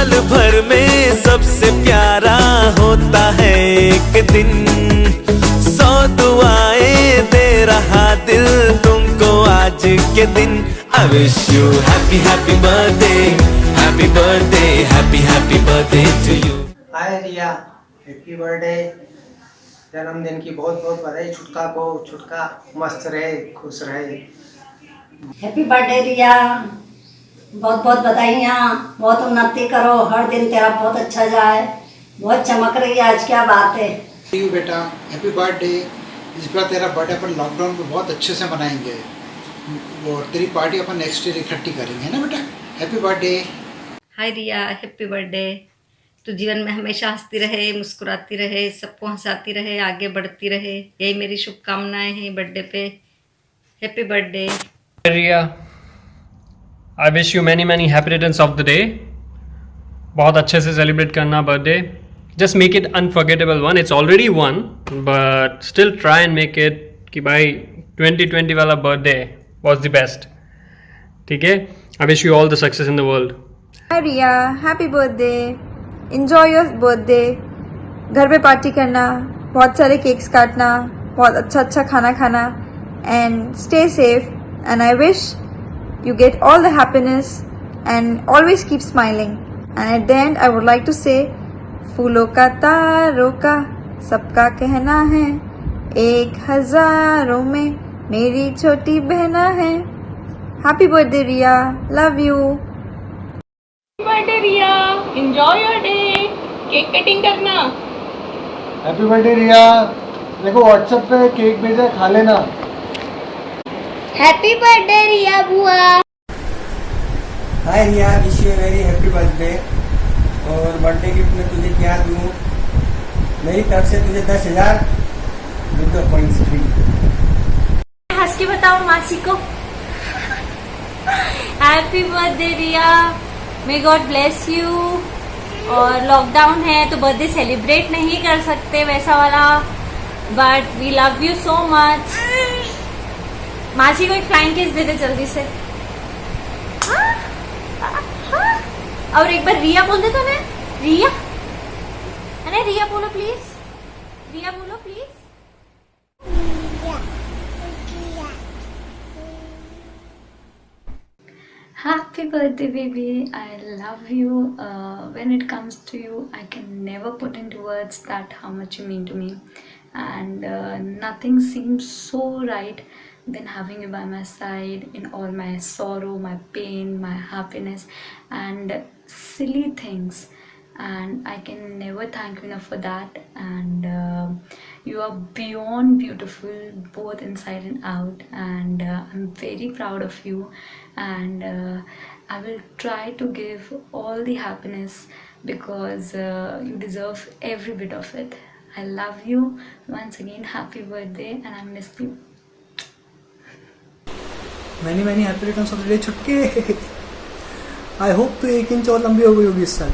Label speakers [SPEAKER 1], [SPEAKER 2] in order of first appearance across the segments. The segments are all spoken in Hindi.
[SPEAKER 1] साल भर में सबसे प्यारा होता है एक दिन, 100 दुआएं दे रहा दिल तुमको आज के दिन। I wish you happy happy birthday, happy birthday, happy birthday to you।
[SPEAKER 2] Hi Riya, happy birthday. जन्मदिन की बहुत बहुत बधाई। छुटका को छुटका मस्त रहे, खुश रहे।
[SPEAKER 3] हैप्पी बर्थडे रिया, बहुत बहुत बधाइयाँ, बहुत उन्नति करो, हर दिन तेरा बहुत अच्छा जाए, बहुत चमक रही है आज, क्या बात है।
[SPEAKER 4] यू बेटा, हैप्पी बर्थडे। इस बार तेरा बर्थडे अपन लॉकडाउन में बहुत अच्छे से मनाएंगे और तेरी पार्टी अपन नेक्स्ट ईयर इकट्ठी करेंगे ना बेटा। Happy birthday.
[SPEAKER 5] Hi Riya, happy birthday. तू जीवन में हमेशा हंसती रहे, मुस्कुराती रहे, सबको हंसाती रहे, आगे बढ़ती रहे, यही मेरी शुभकामनाएं हैं बर्थडे पे। Happy birthday
[SPEAKER 6] Riya. I wish you many many happy returns of the day. बहुत अच्छे से सेलिब्रेट करना birthday. Just make it unforgettable one. It's already one but still try and make it कि भाई 2020 वाला बर्थडे वॉज द बेस्ट। ठीक है, I wish you all the success in the world.
[SPEAKER 7] Hi Riya, happy birthday. Enjoy your birthday. घर पे पार्टी करना, बहुत सारे केक्स काटना, बहुत अच्छा खाना खाना and stay safe and I wish you get all the happiness and always keep smiling, and at the end I would like to say फूलों का तारों का सबका कहना है, 1000 में मेरी छोटी बहना है। Happy birthday Riya, love you.
[SPEAKER 8] Happy birthday Riya, enjoy your day, cake cutting करना।
[SPEAKER 4] Happy birthday Riya. देखो व्हाट्सएप पे केक भेजा, खा लेना।
[SPEAKER 8] हैप्पी बर्थडे रिया बुआ।
[SPEAKER 2] Hi Riya, wish you very happy birthday. और बर्थडे गिफ्ट में तुझे क्या दूँ? मेरी तरफ से तुझे 10,000 पॉइंट्स फ्री।
[SPEAKER 8] हंस के बताओ मासी को। Happy birthday Riya, may God bless you. और लॉकडाउन है तो बर्थडे सेलिब्रेट नहीं कर सकते वैसा वाला, but we love you so much. मासी को एक फ्लाइंग किस दे दे जल्दी से। और एक बार रिया बोल दे तो ना, रिया, अरे रिया बोलो प्लीज, रिया बोलो please.
[SPEAKER 5] Happy birthday baby, I love you. When it comes to you, I can never put into words that how much you mean to me, and nothing seems so right than having you by my side in all my sorrow, my pain, my happiness and silly things, and I can never thank you enough for that. And you are beyond beautiful both inside and out, and I'm very proud of you, and I will try to give all the happiness because you deserve every bit of it. I love you once again. Happy birthday and I miss you.
[SPEAKER 2] Many happy returns of the day छुटके। आई होप तो 1 इंच और लंबी हो गई होगी इस साल।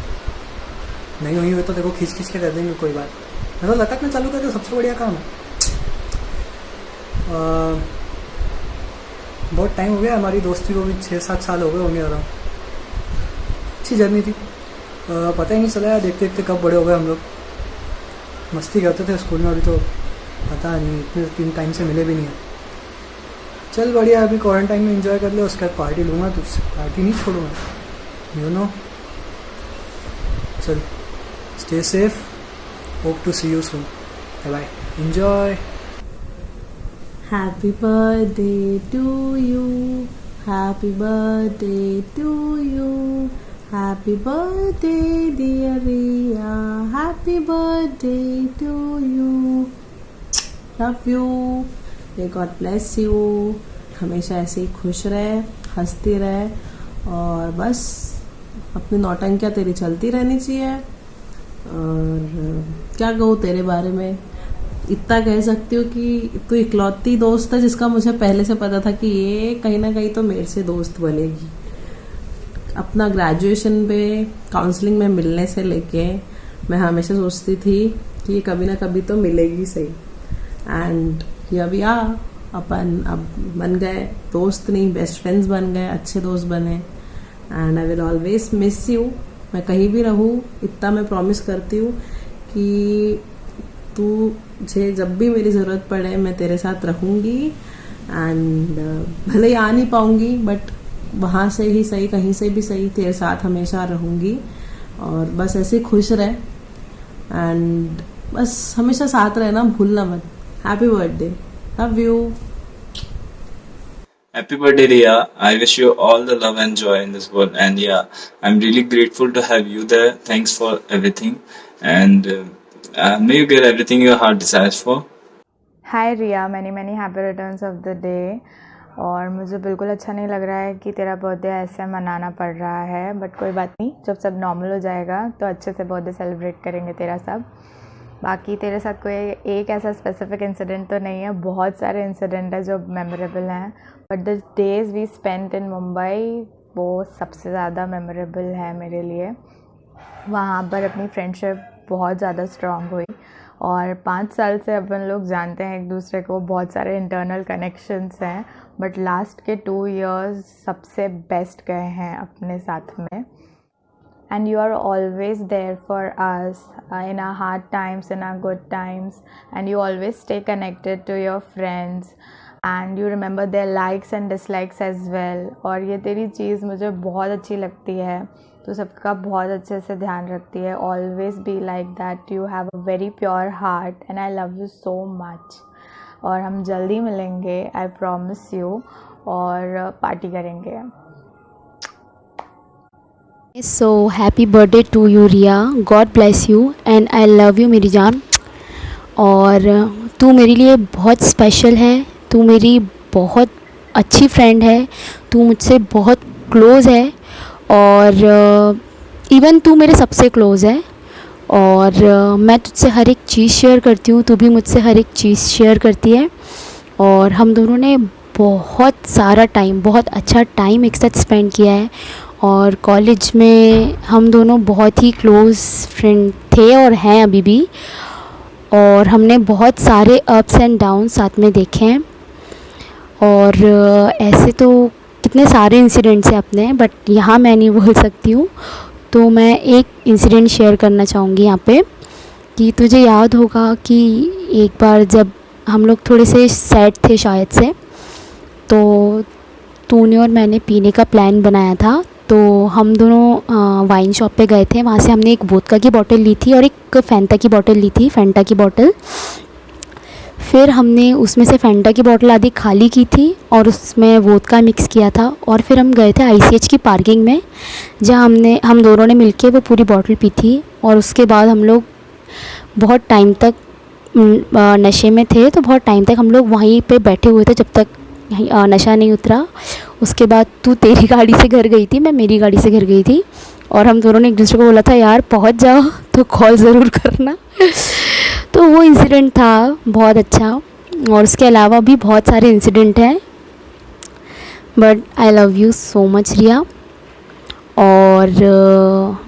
[SPEAKER 2] नहीं हुई हो तो देखो खींच के कर देंगे, कोई बात। मैं तो लटकना चालू करके सबसे बढ़िया काम है। बहुत टाइम हो गया हमारी दोस्ती को भी, 6-7 साल हो गए होंगे। और अच्छी जर्नी थी, पता ही नहीं चला देखते देखते कब बड़े हो गए हम लोग। मस्ती करते थे स्कूल में, अभी तो पता नहीं, इतने 3 टाइम से मिले भी नहीं है। चल बढ़िया, अभी क्वारंटाइन में एंजॉय कर ले, उसके बाद पार्टी लूँगा तुझसे, पार्टी नहीं छोड़ूंगा, यू नो। चल stay safe, hope to see you soon, bye bye, enjoy.
[SPEAKER 9] Happy birthday to you, happy birthday to you, happy birthday dear Riya, happy birthday to you, love you, may God bless you. हमेशा ऐसे ही खुश रहे, हंसती रहे और बस अपनी नौटंकियाँ तेरी चलती रहनी चाहिए। और क्या कहूँ तेरे बारे में, इतना कह सकती हूँ कि तू इकलौती दोस्त है जिसका मुझे पहले से पता था कि ये कहीं ना कहीं तो मेरे से दोस्त बनेगी। अपना ग्रेजुएशन पे काउंसलिंग में मिलने से लेके मैं हमेशा सोचती थी कि ये कभी ना कभी तो मिलेगी सही, एंड ये अपन अब बन गए दोस्त, नहीं बेस्ट फ्रेंड्स बन गए, अच्छे दोस्त बने। And I will always miss you मैं कहीं भी रहूँ, इतना मैं प्रॉमिस करती हूँ कि तुझे जब भी मेरी ज़रूरत पड़े मैं तेरे साथ रहूँगी। एंड भले ही आ नहीं पाऊँगी बट वहाँ से ही सही, कहीं से भी सही, तेरे साथ हमेशा रहूँगी। और बस ऐसे खुश रहे एंड बस हमेशा साथ रहना भूलना मत। Happy birthday, love you.
[SPEAKER 10] Happy birthday, Ria. I wish you all the love and joy in this world. And yeah, I'm really grateful to have you there. Thanks for everything. And may you get everything your heart desires for.
[SPEAKER 11] Hi Riya, many happy returns of the day. और मुझे बिल्कुल अच्छा नहीं लग रहा है कि तेरा बर्थडे ऐसे मनाना पड़ रहा है, बट कोई बात नहीं, जब सब नॉर्मल हो जाएगा तो अच्छे से बर्थडे सेलिब्रेट करेंगे तेरा सब। बाकी तेरे साथ कोई एक ऐसा स्पेसिफिक इंसिडेंट तो नहीं है, बहुत सारे इंसिडेंट है जो मेमोरेबल हैं, but the days we spent in Mumbai वो सबसे ज़्यादा मेमोरेबल है मेरे लिए। वहाँ पर अपनी फ्रेंडशिप बहुत ज़्यादा स्ट्रॉन्ग हुई और 5 साल से अपन लोग जानते हैं एक दूसरे को, बहुत सारे इंटरनल कनेक्शंस हैं, बट लास्ट के 2 इयर्स सबसे बेस्ट गए हैं अपने साथ में। And you are always there for us in our hard times, in our good times, and you always stay connected to your friends and you remember their likes and dislikes as well। और ये तेरी चीज़ मुझे बहुत अच्छी लगती है, तो सबका बहुत अच्छे से ध्यान रखती है। Always be like that, you have a very pure heart and I love you so much। और हम जल्दी मिलेंगे, I promise you, और पार्टी करेंगे।
[SPEAKER 12] So happy birthday to you Ria, God bless you and I love you मेरी जान। और तू मेरे लिए बहुत स्पेशल है, तू मेरी बहुत अच्छी फ्रेंड है, तू मुझसे बहुत क्लोज़ है और इवन तू मेरे सबसे क्लोज़ है। और मैं तुझसे हर एक चीज़ शेयर करती हूँ, तू भी मुझसे हर एक चीज़ शेयर करती है और हम दोनों ने बहुत सारा टाइम, बहुत अच्छा टाइम एक साथ स्पेंड किया है। और कॉलेज में हम दोनों बहुत ही क्लोज़ फ्रेंड थे और हैं अभी भी, और हमने बहुत सारे अप्स एंड डाउन साथ में देखे हैं। और ऐसे तो कितने सारे इंसिडेंट्स हैं अपने, बट यहाँ मैं नहीं बोल सकती हूँ, तो मैं एक इंसिडेंट शेयर करना चाहूँगी यहाँ पे कि तुझे याद होगा कि एक बार जब हम लोग थोड़े से सैड थे शायद से, तो तूने और मैंने पीने का प्लान बनाया था। तो हम दोनों वाइन शॉप पे गए थे, वहाँ से हमने एक वोदका की बोतल ली थी और एक फैंटा की बोतल ली थी, फैंटा की बोतल। फिर हमने उसमें से फैंटा की बोतल आधी खाली की थी और उसमें वोदका मिक्स किया था, और फिर हम गए थे ICH की पार्किंग में, जहाँ हम दोनों ने मिलके वो पूरी बोतल पी थी। और उसके बाद हम लोग बहुत टाइम तक नशे में थे, तो बहुत टाइम तक हम लोग वहीं पे बैठे हुए थे जब तक नशा नहीं उतरा। उसके बाद तू तेरी गाड़ी से घर गई थी, मैं मेरी गाड़ी से घर गई थी, और हम दोनों ने एक दूसरे को बोला था यार पहुंच जाओ तो कॉल ज़रूर करना। तो वो इंसिडेंट था बहुत अच्छा, और उसके अलावा भी बहुत सारे इंसिडेंट हैं, but I love you so much Riya. और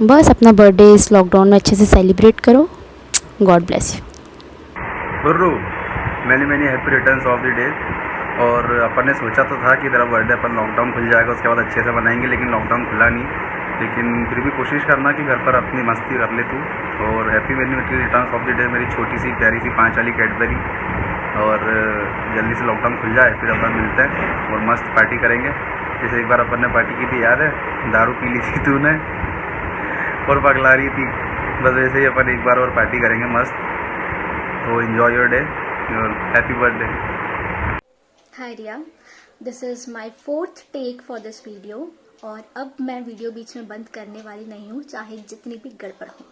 [SPEAKER 12] बस अपना बर्थडे इस लॉकडाउन में अच्छे से सेलिब्रेट करो। God bless you.
[SPEAKER 13] गुर्रू, many happy returns of the day. और अपन ने सोचा तो था कि तेरा बर्थडे अपन लॉकडाउन खुल जाएगा उसके बाद अच्छे से मनाएंगे, लेकिन लॉकडाउन खुला नहीं। लेकिन फिर भी कोशिश करना कि घर पर अपनी मस्ती कर ले तू। और happy many returns of the day मेरी छोटी सी प्यारी सी 5 वाली कैडबरी। और जल्दी से लॉकडाउन खुल जाए फिर अपन मिलते हैं और मस्त पार्टी करेंगे। जैसे एक बार अपन ने पार्टी की थी, याद है? दारू पी ली थी तूने और पगला रही थी, बस वैसे ही अपन एक बार और पार्टी करेंगे मस्त। तो enjoy your day, your happy birthday.
[SPEAKER 14] Hi Riya, this is my 4th take for this video, और अब मैं वीडियो बीच में बंद करने वाली नहीं हूँ, चाहे जितनी भी गड़बड़ हो।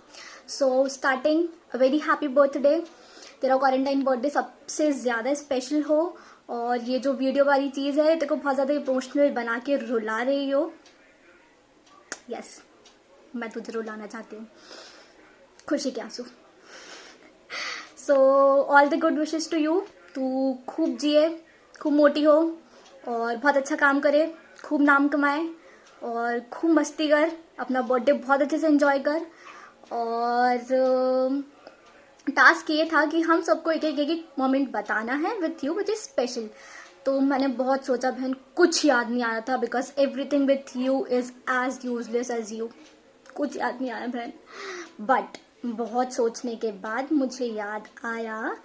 [SPEAKER 14] सो स्टार्टिंग, अ वेरी हैप्पी बर्थडे। तेरा क्वारंटाइन बर्थडे सबसे ज़्यादा स्पेशल हो, और ये जो वीडियो वाली चीज़ है तेरे को बहुत ज़्यादा इमोशनल बना के रुला रही हो। यस, मैं तुझे रुलाना चाहती हूँ, खुशी के आंसू। So all the good wishes to you. तू खूब जिए, खूब मोटी हो और बहुत अच्छा काम करे, खूब नाम कमाए और खूब मस्ती कर, अपना बर्थडे बहुत अच्छे से एंजॉय कर। और टास्क ये था कि हम सबको एक एक मोमेंट बताना है with you which is special. तो मैंने बहुत सोचा बहन, कुछ याद नहीं आ रहा था, because everything with you is as useless as you. कुछ याद नहीं आया बहन। बट बहुत सोचने के बाद मुझे याद आया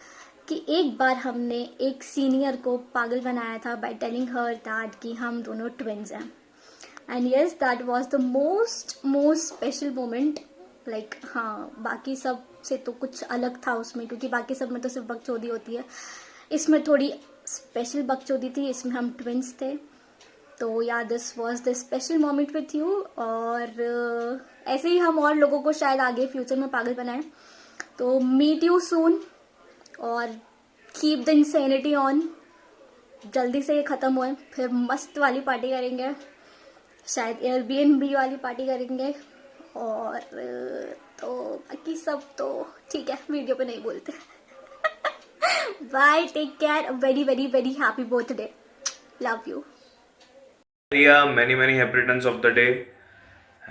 [SPEAKER 14] कि एक बार हमने एक सीनियर को पागल बनाया था बाय टेलिंग हर दैट कि हम दोनों ट्विन्स हैं। And yes, that was the most special moment. Like हाँ, बाकी सब से तो कुछ अलग था उसमें, क्योंकि बाकी सब में तो सिर्फ बकचोदी होती है, इसमें थोड़ी स्पेशल बकचोदी थी, इसमें हम ट्विन्स थे। तो या this was the special moment with you. और ऐसे ही हम और लोगों को शायद आगे फ्यूचर में पागल बनाएं। तो मीट यू सून और कीप द इंसेनिटी ऑन। जल्दी से ये ख़त्म होए, फिर मस्त वाली पार्टी करेंगे, शायद एयरबीएनबी वाली पार्टी करेंगे। और तो बाकी सब तो ठीक है, वीडियो पे नहीं बोलते। Bye, take care, very very very happy birthday, love you.
[SPEAKER 15] Ria, many happy returns of the day,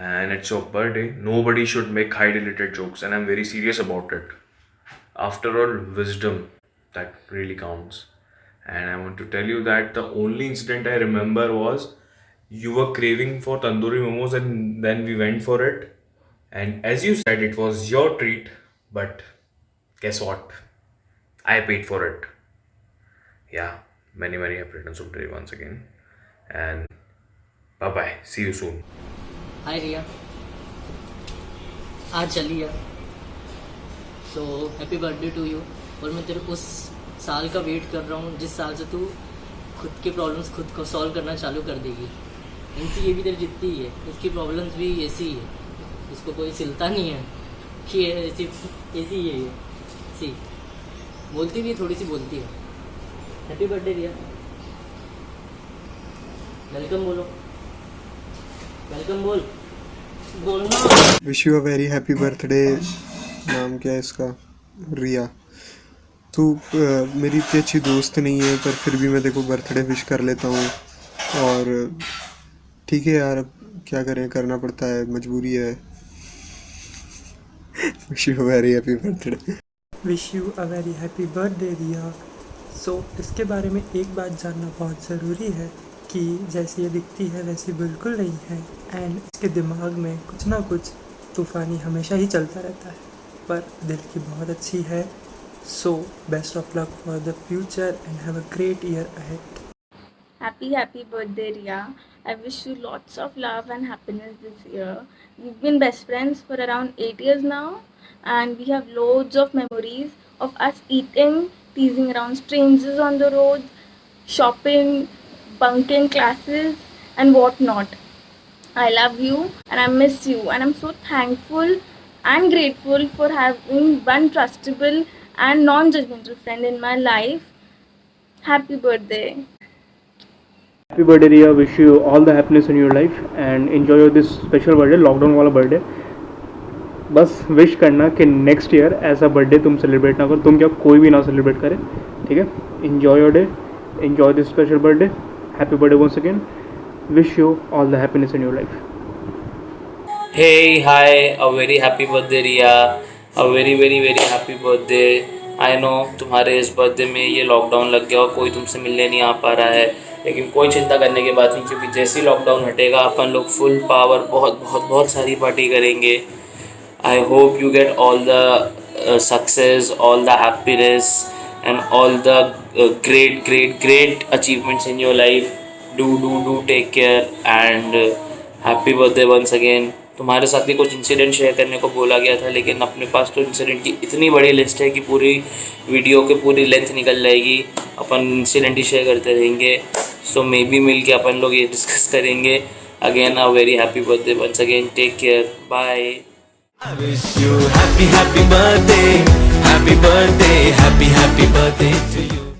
[SPEAKER 15] and it's your birthday. Nobody should make high related jokes, and I'm very serious about it. After all, wisdom that really counts. And I want to tell you that the only incident I remember was you were craving for tandoori momos, and then we went for it. And as you said, it was your treat, but guess what? I paid for it. Yeah, many happy returns of the day once again. And bye bye, see you soon.
[SPEAKER 16] Hi Riya, आज चली यार, so happy birthday to you. और मैं तेरे उस साल का वेट कर रहा हूँ जिस साल से तू खुद के प्रॉब्लम्स खुद को सॉल्व करना चालू कर देगी। इनसी ये भी तेरी जितनी ही है, उसकी प्रॉब्लम्स भी ऐसी ही है, इसको कोई सिलता नहीं है कि ऐसी ही है ये। सी बोलती भी है, थोड़ी सी बोलती है। हैप्पी बर्थडे रिया, वेलकम बोलो, वेलकम बोलना।
[SPEAKER 17] Wish you a very happy birthday. नाम क्या है इसका? रिया। तू मेरी इतनी अच्छी दोस्त नहीं है, पर फिर भी मैं देखो बर्थडे विश कर लेता हूँ। और ठीक है यार, अब क्या करें, करना पड़ता है, मजबूरी है। Wish you a very happy birthday.
[SPEAKER 18] Wish you a very happy birthday Riya. So इसके बारे में एक बात जानना बहुत ज़रूरी है कि जैसी ये दिखती है वैसी बिल्कुल नहीं है, एंड इसके दिमाग में कुछ ना कुछ तूफ़ानी हमेशा ही चलता रहता है, पर दिल की बहुत अच्छी है। So best of luck for the future and have a great year ahead.
[SPEAKER 19] Happy birthday, Riya. I wish you lots of love and happiness this year. We've been best friends for around 8 years now, and we have loads of memories of us eating, teasing around strangers on the road, shopping, bunking classes and whatnot. I love you and I miss you, and I'm so thankful and grateful for having one trustable and non-judgmental friend in my life. Happy birthday.
[SPEAKER 20] Happy birthday Riya, wish you all the happiness in your life and enjoy this special birthday, lockdown वाला बर्थडे। बस विश करना कि नेक्स्ट ईयर ऐसा बर्थडे तुम सेलिब्रेट ना करो, तुम क्या कोई भी ना सेलिब्रेट करे, ठीक है। Enjoy your day, enjoy this special birthday, happy birthday once again, wish you all the happiness in your life.
[SPEAKER 21] Hey, hi, a very happy birthday Riya, a very happy birthday। I know तुम्हारे इस बर्थडे में ये लॉकडाउन लग गया और कोई तुमसे मिलने नहीं आ पा रहा है, लेकिन कोई चिंता करने की बात नहीं, क्योंकि जैसे ही लॉकडाउन हटेगा अपन लोग फुल पावर बहुत सारी पार्टी करेंगे। I hope you get all the success, all the happiness and all the great achievements in your life. Do take care and happy birthday once again. तुम्हारे साथ भी कुछ इंसिडेंट शेयर करने को बोला गया था, लेकिन अपने पास तो इंसिडेंट की इतनी बड़ी लिस्ट है कि पूरी वीडियो के पूरी लेंथ निकल जाएगी। अपन इंसिडेंट ही शेयर करते रहेंगे, सो मे बी मिल के अपन लोग ये डिस्कस करेंगे। Again a very happy birthday once again, take care, bye.
[SPEAKER 1] I wish you happy birthday, happy birthday to you.